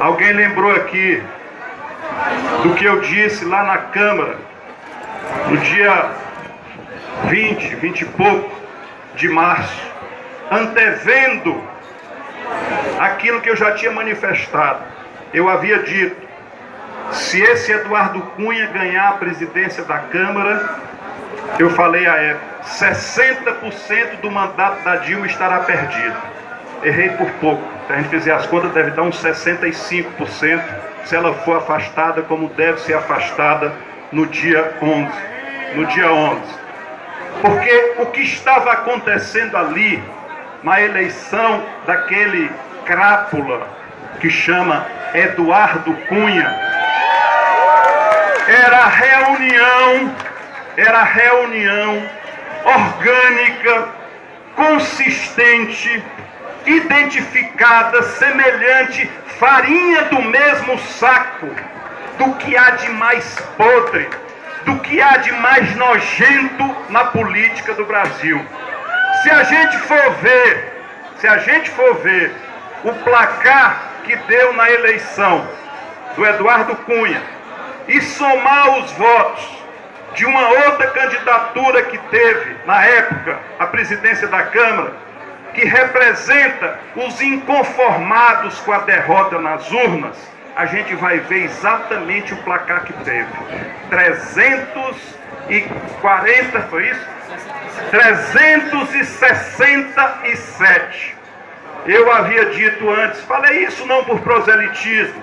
Alguém lembrou aqui do que eu disse lá na Câmara, no dia 20 e pouco de março, antevendo aquilo que eu já tinha manifestado. Eu havia dito: se esse Eduardo Cunha ganhar a presidência da Câmara, eu falei à época, 60% do mandato da Dilma estará perdido. Errei por pouco. Se a gente fizer as contas, deve dar uns 65%, se ela for afastada como deve ser afastada no dia 11. No dia 11. Porque o que estava acontecendo ali, na eleição daquele crápula que chama Eduardo Cunha, era reunião orgânica, consistente, identificada, semelhante, farinha do mesmo saco, do que há de mais podre, do que há de mais nojento na política do Brasil. Se a gente for ver o placar que deu na eleição do Eduardo Cunha e somar os votos de uma outra candidatura que teve na época a presidência da Câmara, que representa os inconformados com a derrota nas urnas, a gente vai ver exatamente o placar que teve. 340, foi isso? 367. Eu havia dito antes, falei isso não por proselitismo,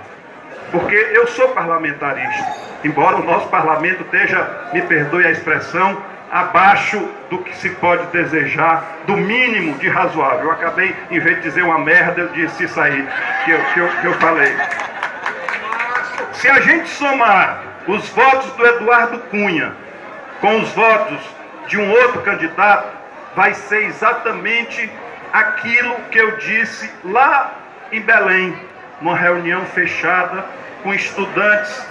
porque eu sou parlamentarista, embora o nosso parlamento esteja, me perdoe a expressão, abaixo do que se pode desejar, do mínimo de razoável. Eu acabei, em vez de dizer uma merda, eu disse isso aí que eu falei. Se a gente somar os votos do Eduardo Cunha com os votos de um outro candidato, vai ser exatamente aquilo que eu disse lá em Belém, numa reunião fechada com estudantes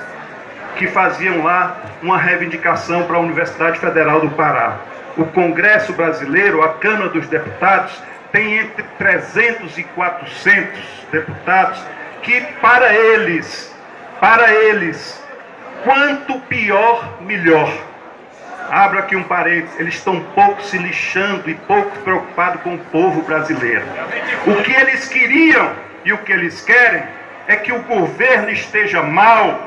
que faziam lá uma reivindicação para a Universidade Federal do Pará. O Congresso Brasileiro, a Câmara dos Deputados, tem entre 300 e 400 deputados que, para eles, quanto pior, melhor. Abro aqui um parênteses, eles estão pouco se lixando e pouco preocupados com o povo brasileiro. O que eles queriam e o que eles querem é que o governo esteja mal,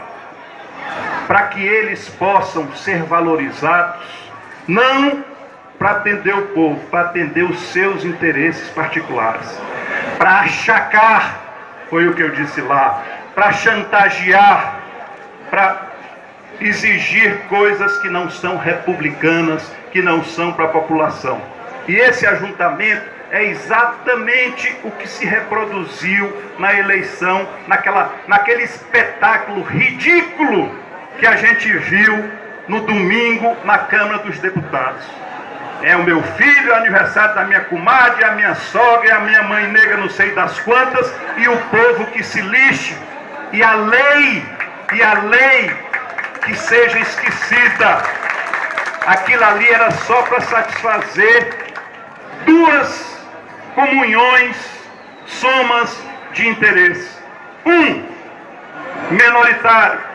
para que eles possam ser valorizados, não para atender o povo, para atender os seus interesses particulares, para achacar, foi o que eu disse lá, para chantagear, para exigir coisas que não são republicanas, que não são para a população. E esse ajuntamento é exatamente o que se reproduziu na eleição, naquele espetáculo ridículo que a gente viu no domingo na Câmara dos Deputados. É o meu filho, é aniversário da minha comadre, a minha sogra, a minha mãe negra, não sei das quantas, e o povo que se lixe, e a lei que seja esquecida. Aquilo ali era só para satisfazer duas comunhões, somas de interesse. Um minoritário.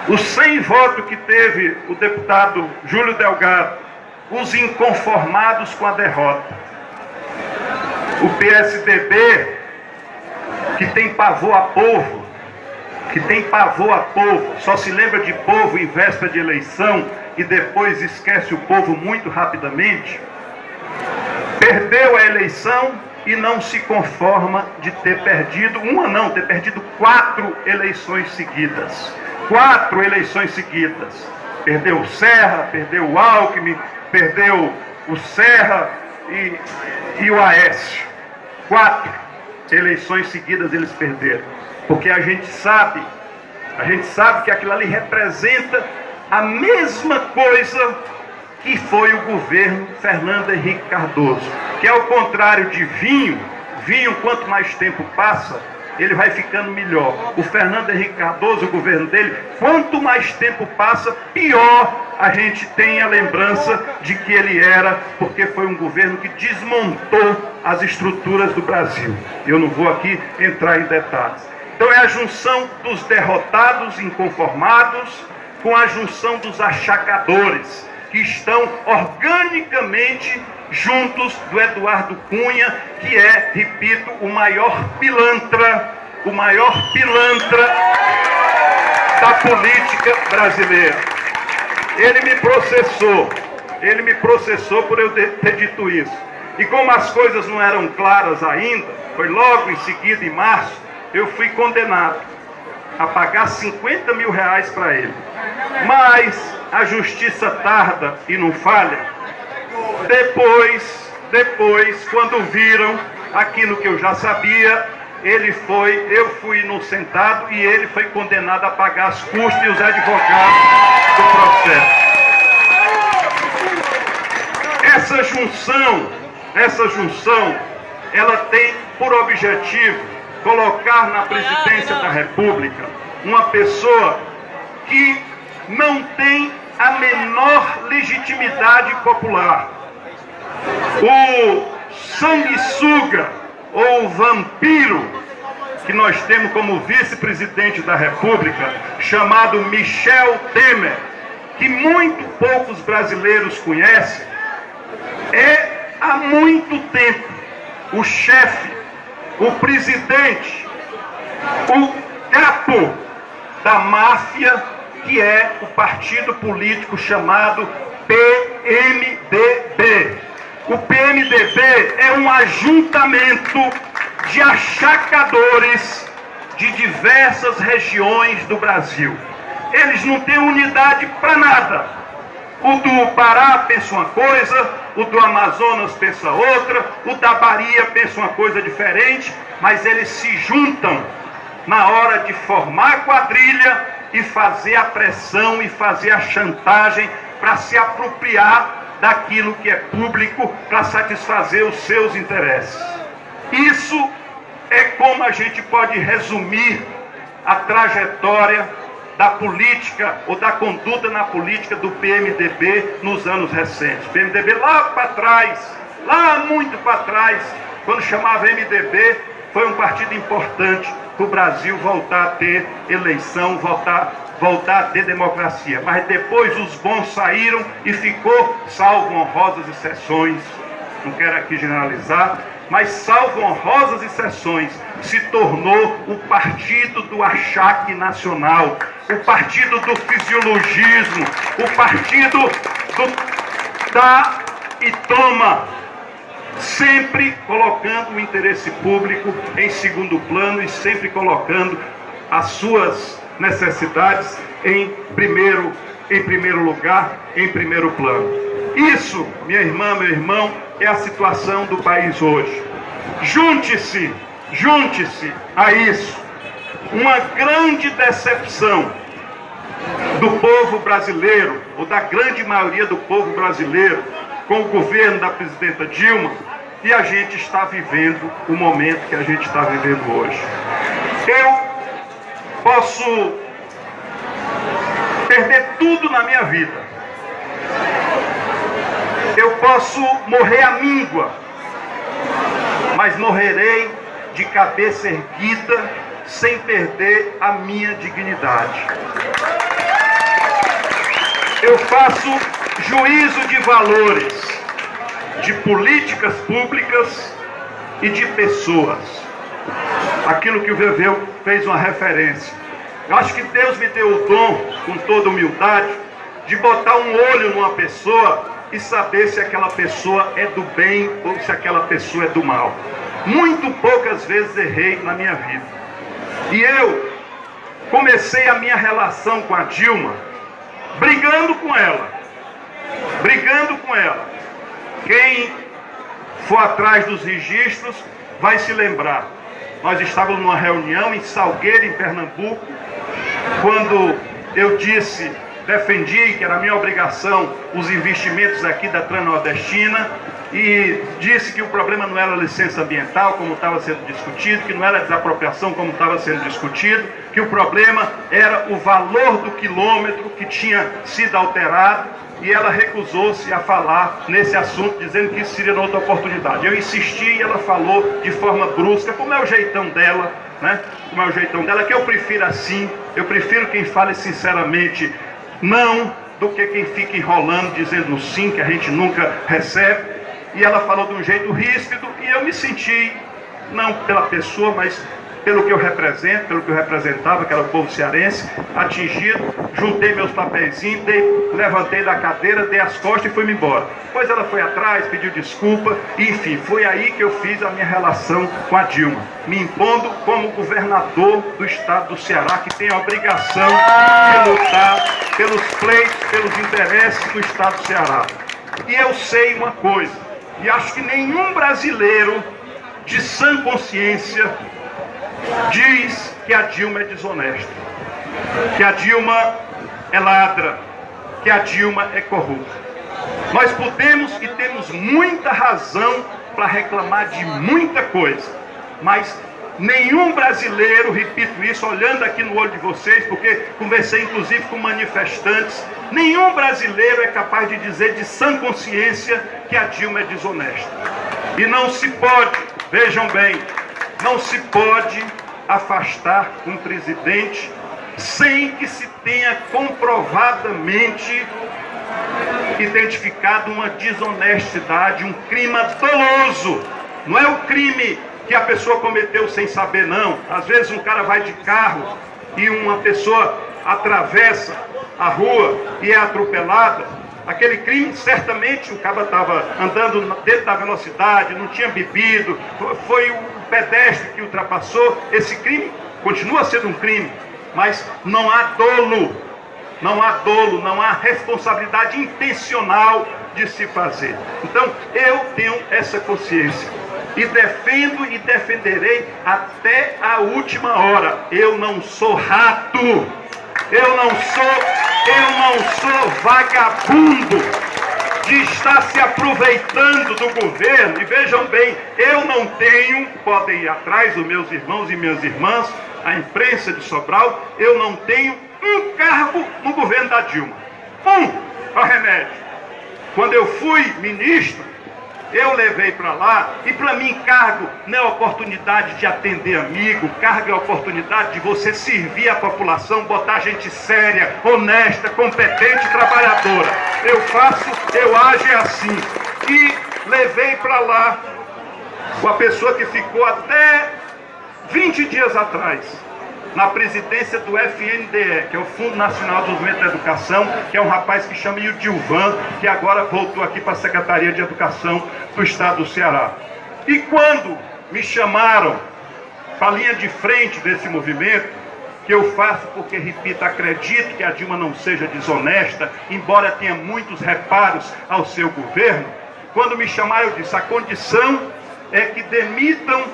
Os 100 votos que teve o deputado Júlio Delgado, os inconformados com a derrota. O PSDB, que tem pavor a povo, só se lembra de povo em véspera de eleição e depois esquece o povo muito rapidamente, perdeu a eleição e não se conforma de ter perdido, ter perdido 4 eleições seguidas. 4 eleições seguidas. Perdeu o Serra, perdeu o Alckmin, perdeu o Serra e o Aécio. 4 eleições seguidas eles perderam. Porque a gente sabe que aquilo ali representa a mesma coisa que foi o governo Fernando Henrique Cardoso, que ao contrário de vinho, quanto mais tempo passa, ele vai ficando melhor. O Fernando Henrique Cardoso, o governo dele, quanto mais tempo passa, pior a gente tem a lembrança de que ele era, porque foi um governo que desmontou as estruturas do Brasil. Eu não vou aqui entrar em detalhes. Então é a junção dos derrotados, inconformados, com a junção dos achacadores, que estão organicamente juntos do Eduardo Cunha, que é, repito, o maior pilantra da política brasileira. Ele me processou por eu ter dito isso. E como as coisas não eram claras ainda, foi logo em seguida, em março, eu fui condenado a pagar 50 mil reais para ele. Mas a justiça tarda e não falha. Depois, quando viram aquilo que eu já sabia, eu fui inocentado e ele foi condenado a pagar as custas e os advogados do processo. Essa junção, ela tem por objetivo colocar na presidência da República uma pessoa que não tem a menor legitimidade popular. O sanguessuga ou vampiro que nós temos como vice-presidente da República, chamado Michel Temer, que muito poucos brasileiros conhecem, é há muito tempo o chefe, o presidente, o capo da máfia, que é o partido político chamado PMDB. O PMDB é um ajuntamento de achacadores de diversas regiões do Brasil. Eles não têm unidade para nada. O do Pará pensa uma coisa, o do Amazonas pensa outra, o da Bahia pensa uma coisa diferente, mas eles se juntam na hora de formar a quadrilha e fazer a pressão e fazer a chantagem para se apropriar daquilo que é público para satisfazer os seus interesses. Isso é como a gente pode resumir a trajetória da política ou da conduta na política do PMDB nos anos recentes. O PMDB lá para trás, lá muito para trás, quando chamava MDB, foi um partido importante para o Brasil voltar a ter eleição, voltar a ter democracia. Mas depois os bons saíram e ficou, salvo honrosas exceções, não quero aqui generalizar, mas salvo honrosas exceções, se tornou o partido do achaque nacional, o partido do fisiologismo, o partido do dá e toma, sempre colocando o interesse público em segundo plano e sempre colocando as suas necessidades em primeiro lugar, em primeiro plano. Isso, minha irmã, meu irmão, é a situação do país hoje. Junte-se a isso. Uma grande decepção do povo brasileiro, ou da grande maioria do povo brasileiro, com o governo da presidenta Dilma, e a gente está vivendo o momento que a gente está vivendo hoje. Eu posso perder tudo na minha vida. Eu posso morrer à míngua, mas morrerei de cabeça erguida, sem perder a minha dignidade. Eu faço juízo de valores, de políticas públicas e de pessoas. Aquilo que o Veveu fez uma referência. Eu acho que Deus me deu o dom, com toda humildade, de botar um olho numa pessoa e saber se aquela pessoa é do bem ou se aquela pessoa é do mal. Muito poucas vezes errei na minha vida. E eu comecei a minha relação com a Dilma brigando com ela. Quem for atrás dos registros vai se lembrar. Nós estávamos numa reunião em Salgueiro, em Pernambuco, quando eu defendi que era minha obrigação os investimentos aqui da Transnordestina e disse que o problema não era licença ambiental, como estava sendo discutido, que não era desapropriação, como estava sendo discutido, que o problema era o valor do quilômetro que tinha sido alterado, e ela recusou-se a falar nesse assunto, dizendo que isso seria outra oportunidade. Eu insisti e ela falou de forma brusca, como é o jeitão dela, né? Como é o jeitão dela, que eu prefiro assim. Eu prefiro quem fale sinceramente não, do que quem fica enrolando, dizendo sim, que a gente nunca recebe. E ela falou de um jeito ríspido, e eu me senti, não pela pessoa, mas pelo que eu represento, pelo que eu representava, que era o povo cearense, atingido. Juntei meus papeizinhos, levantei da cadeira, dei as costas e fui-me embora. Depois ela foi atrás, pediu desculpa, e enfim, foi aí que eu fiz a minha relação com a Dilma, me impondo como governador do estado do Ceará, que tem a obrigação de lutar pelos pleitos, pelos interesses do estado do Ceará. E eu sei uma coisa, e acho que nenhum brasileiro de sã consciência diz que a Dilma é desonesta, que a Dilma é ladra, que a Dilma é corrupta. Nós podemos e temos muita razão para reclamar de muita coisa, mas nenhum brasileiro, repito isso, olhando aqui no olho de vocês, porque conversei inclusive com manifestantes, nenhum brasileiro é capaz de dizer de sã consciência que a Dilma é desonesta. E não se pode, vejam bem, não se pode afastar um presidente sem que se tenha comprovadamente identificado uma desonestidade, um crime doloso. Não é o crime que a pessoa cometeu sem saber, não. Às vezes um cara vai de carro e uma pessoa atravessa a rua e é atropelada. Aquele crime, certamente, o cara estava andando dentro da velocidade, não tinha bebido, foi o pedestre que ultrapassou. Esse crime continua sendo um crime, mas não há dolo, não há responsabilidade intencional de se fazer. Então, eu tenho essa consciência e defendo e defenderei até a última hora. Eu não sou rato, eu não sou vagabundo de estar se aproveitando do governo. E vejam bem, eu não tenho, podem ir atrás dos meus irmãos e minhas irmãs, a imprensa de Sobral, eu não tenho um cargo no governo da Dilma. Para remédio. Quando eu fui ministro, eu levei para lá, e para mim cargo não é oportunidade de atender amigo, cargo é oportunidade de você servir a população, botar gente séria, honesta, competente, trabalhadora. Eu ajo assim. E levei para lá uma pessoa que ficou até 20 dias atrás na presidência do FNDE, que é o Fundo Nacional de Desenvolvimento da Educação, que é um rapaz que chama Ildilvan, que agora voltou aqui para a Secretaria de Educação do Estado do Ceará. E quando me chamaram para a linha de frente desse movimento, que eu faço porque, repito, acredito que a Dilma não seja desonesta, embora tenha muitos reparos ao seu governo, quando me chamaram eu disse, a condição é que demitam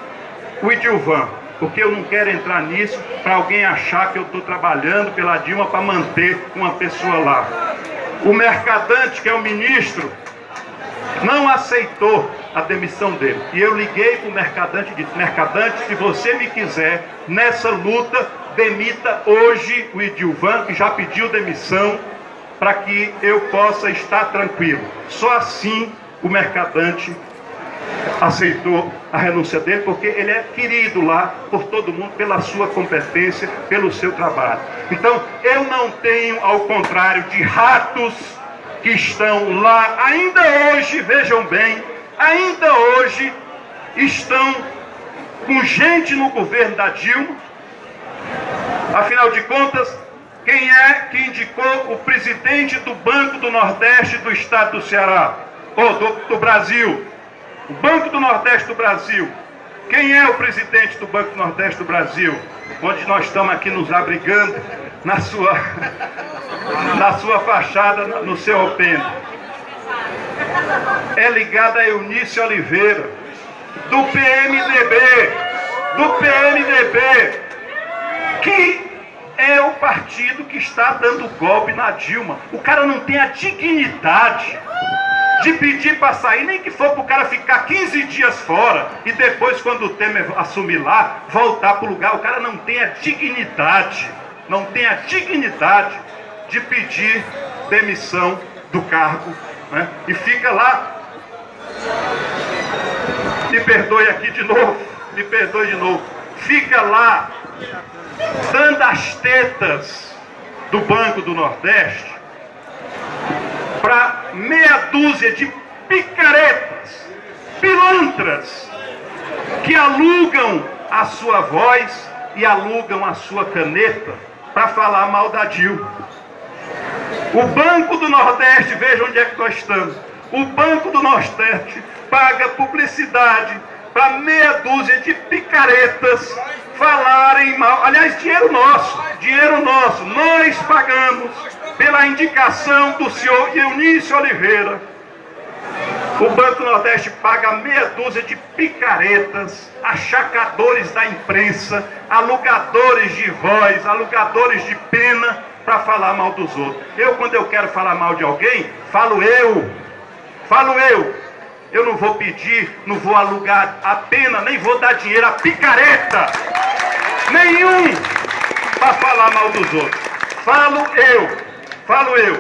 o Ildilvan, porque eu não quero entrar nisso para alguém achar que eu estou trabalhando pela Dilma para manter uma pessoa lá. O Mercadante, que é o ministro, não aceitou a demissão dele. E eu liguei para o Mercadante e disse, Mercadante, se você me quiser nessa luta, demita hoje o Ildilvan, que já pediu demissão, para que eu possa estar tranquilo. Só assim o Mercadante aceitou a renúncia dele, porque ele é querido lá por todo mundo, pela sua competência, pelo seu trabalho. Então, eu não tenho, ao contrário de ratos que estão lá, ainda hoje, vejam bem, ainda hoje estão com gente no governo da Dilma. Afinal de contas, quem é que indicou o presidente do Banco do Nordeste do Estado do Ceará? Ou do Brasil? O Banco do Nordeste do Brasil. Quem é o presidente do Banco do Nordeste do Brasil? Onde nós estamos aqui nos abrigando na sua fachada, no seu alpendre. É ligado a Eunice Oliveira, do PMDB, que é o partido que está dando golpe na Dilma. O cara não tem a dignidade de pedir para sair, nem que for para o cara ficar 15 dias fora e depois, quando o Temer assumir lá, voltar para o lugar. O cara não tem a dignidade, de pedir demissão do cargo, né? E fica lá. Me perdoe aqui de novo, fica lá dando as tetas do Banco do Nordeste para meia dúzia de picaretas, pilantras, que alugam a sua voz e alugam a sua caneta para falar mal da Dilma. O Banco do Nordeste, veja onde é que nós estamos. O Banco do Nordeste paga publicidade para meia dúzia de picaretas falarem mal. Aliás, dinheiro nosso, nós pagamos pela indicação do senhor Eunício Oliveira. O Banco do Nordeste paga meia dúzia de picaretas, achacadores da imprensa, alugadores de voz, alugadores de pena, para falar mal dos outros. Quando eu quero falar mal de alguém, falo eu. Eu não vou pedir, não vou alugar a pena, nem vou dar dinheiro a picareta nenhum para falar mal dos outros. Falo eu.